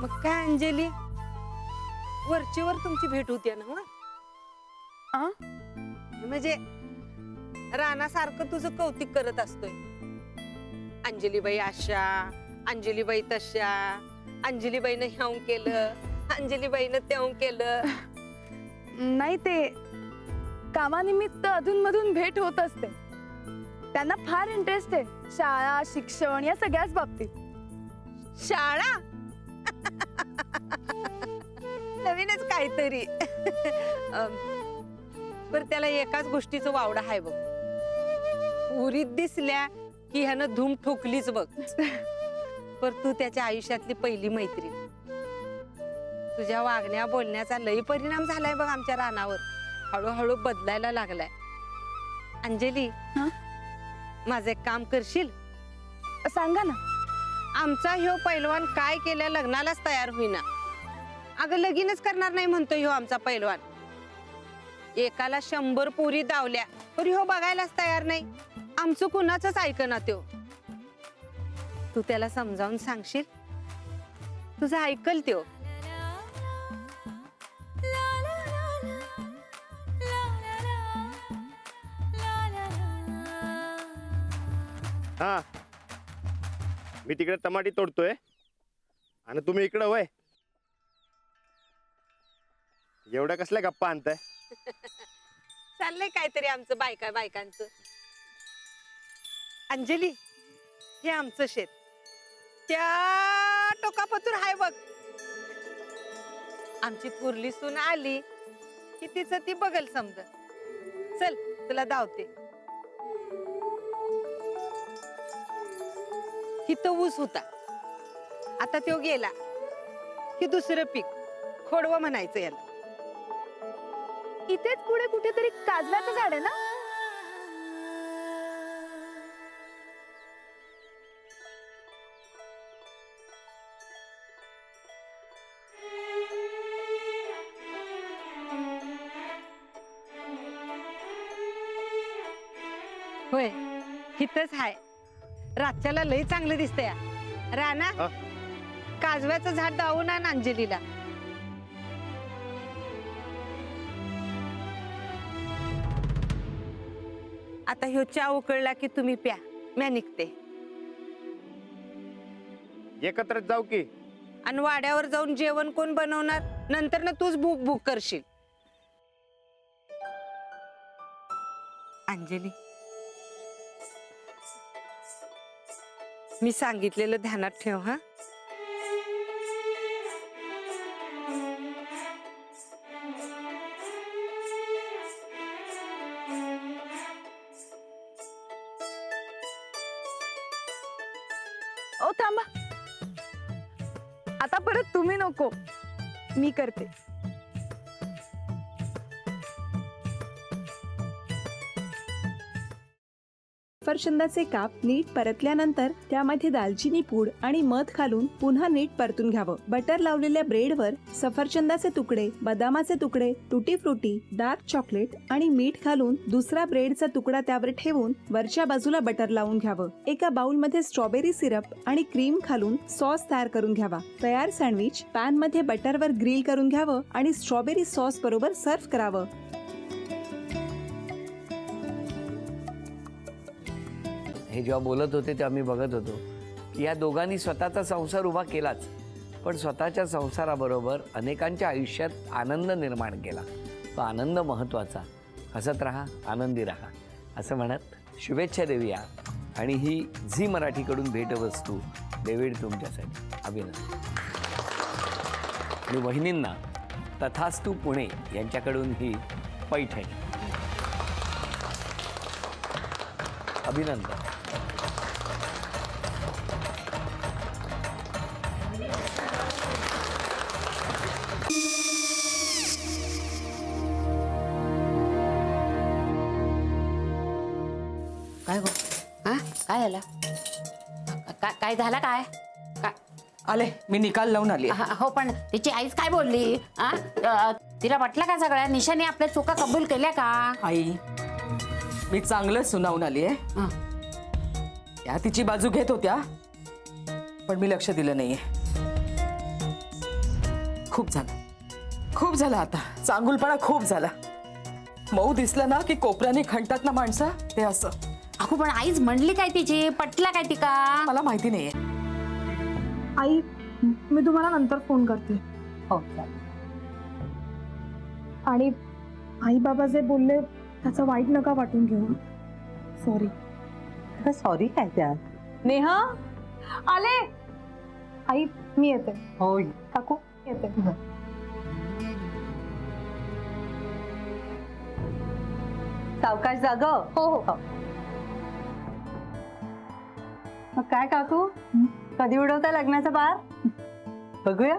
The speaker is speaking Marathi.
मग काय अंजली, वरचीवर तुमची भेट होती ना? आ? म्हणजे रानासारखं तुझं कौतुक करत असतोय. अंजलीबाई अशा, अंजलीबाई तशा, अंजलीबाईनं ह्याव केलं, अंजलीबाईनं त्याव केलं. नाही, ते कामानिमित्त अधूनमधून भेट होत असते. त्यांना फार इंटरेस्ट आहे शाळा, शिक्षण या सगळ्याच बाबतीत. शाळा नवीनच काहीतरी. पर त्याला एकाच गोष्टीचं वावडा आहे बघ. पुरीत दिसल्या की ह्यानं धूम ठोकलीच बघ. पर तू त्याच्या आयुष्यातली पहिली मैत्रीण. तुझ्या वागण्या बोलण्याचा लई परिणाम झालाय बघ आमच्या रानावर. हळूहळू बदलायला लागलाय. अंजली, माझं एक काम करशील? सांगा ना. आमचा ह्यो पैलवान काय केल्या लग्नालाच तयार होईना. अगं लगीनच करणार नाही म्हणतो ह्यो आमचा पैलवान. एकाला 100 पोरी दावल्या पण ह्यो बघायलाच तयार नाही. आमचं कुणाचंच ऐकना त्यो. तू त्याला समजावून सांगशील? तुझं ऐकल त्यो. हा, मी तिकडे टमाटी तोडतोय आणि तुम्ही इकडे होय. एवढ्या कसल्या गप्पा आणताय? चाललंय काहीतरी आमचं बायकांचं. अंजली, हे आमचं शेत. त्या टोकापतूर हाय बघ. आमची थोरली सून आली की तिचं ती बघल समज. चल तुला धावते. इथं ऊस होता, आता तो गेला की दुसरं पीक खोडवं म्हणायचं याला. इथेच पुढे कुठेतरी काजव्याचं झाड आहे ना? होय, इथंच हाय. रातच्याला लई चांगलं दिसतंय. राणा, काजव्याचं झाड दावून आण अंजलीला. आता ह्यो चहा उकळला की तुम्ही प्या, म्या निघते. एकत्रच जाऊ की? आणि वाड्यावर जाऊन जेवण कोण बनवणार? नंतर ना तूच भूक भूक करशील. अंजली, मी सांगितलेलं ध्यानात ठेव. हा, ओ थांबा, आता परत तुम्ही नको, मी करते. सफरचंदाचे काप नीट परतल्यानंतर त्यामध्ये दालचिनी पूड आणि मध घालून पुन्हा नीट परतून घ्यावं. बटर लावलेल्या ब्रेडवर सफरचंदाचे तुकडे, बदामाचे तुकडे, टुटी फ्रुटी, डार्क चॉकलेट आणि मीठ घालून दुसरा ब्रेडचा तुकडा त्यावर ठेवून वरच्या बाजूला बटर लावून घ्यावं. एका बाउलमध्ये स्ट्रॉबेरी सिरप आणि क्रीम घालून सॉस तयार करून घ्यावा. तयार सँडविच पॅन मध्ये बटरवर ग्रिल करून घ्यावं आणि स्ट्रॉबेरी सॉस बरोबर सर्व्ह करावं. हे जेव्हा बोलत होते तेव्हा मी बघत होतो की या दोघांनी स्वतःचा संसार उभा केलाच, पण स्वतःच्या संसाराबरोबर अनेकांच्या आयुष्यात आनंद निर्माण केला. तो आनंद महत्त्वाचा. हसत राहा, आनंदी राहा असं म्हणत शुभेच्छा देऊया. आणि ही झी मराठीकडून भेटवस्तू डेव्हिड तुमच्यासाठी. अभिनंदन. आणि वहिनींना तथास्तू पुणे यांच्याकडून ही पैठणी. अभिनंदन. काय गो? हा, काय झालं? काय झालं? काय आले, मी निकाल लावून आली. हो, पण तिची आईच काय बोलली? तिला वाटलं का सगळ्या निशाने आपल्या चुका कबूल केल्या का? आई, मी चांगलं सुनावून आली आहे. त्या तिची बाजू घेत होत्या, पण मी लक्ष दिलं नाहीये. खूप झालं. खूप झालं आता. चांगुलपणा खूप झाला. मऊ दिसलं ना की कोपऱ्याने खणतात ना माणसं, ते असं. अगो पण आईच म्हणली काय तिची, पटला काय ती का? मला माहिती नाहीये. आई मी तुम्हाला नंतर फोन करते. हो आणि आई बाबा जे बोलले त्याचं वाईट नका वाटून घेऊ. सॉरी. सॉरी काय त्या? नेहा आले. आई मी येते. हो काकू येते. सावकाश जाग. हो हो. मग काय काकू, कधी उडवता लग्नाचा बार? बघूया.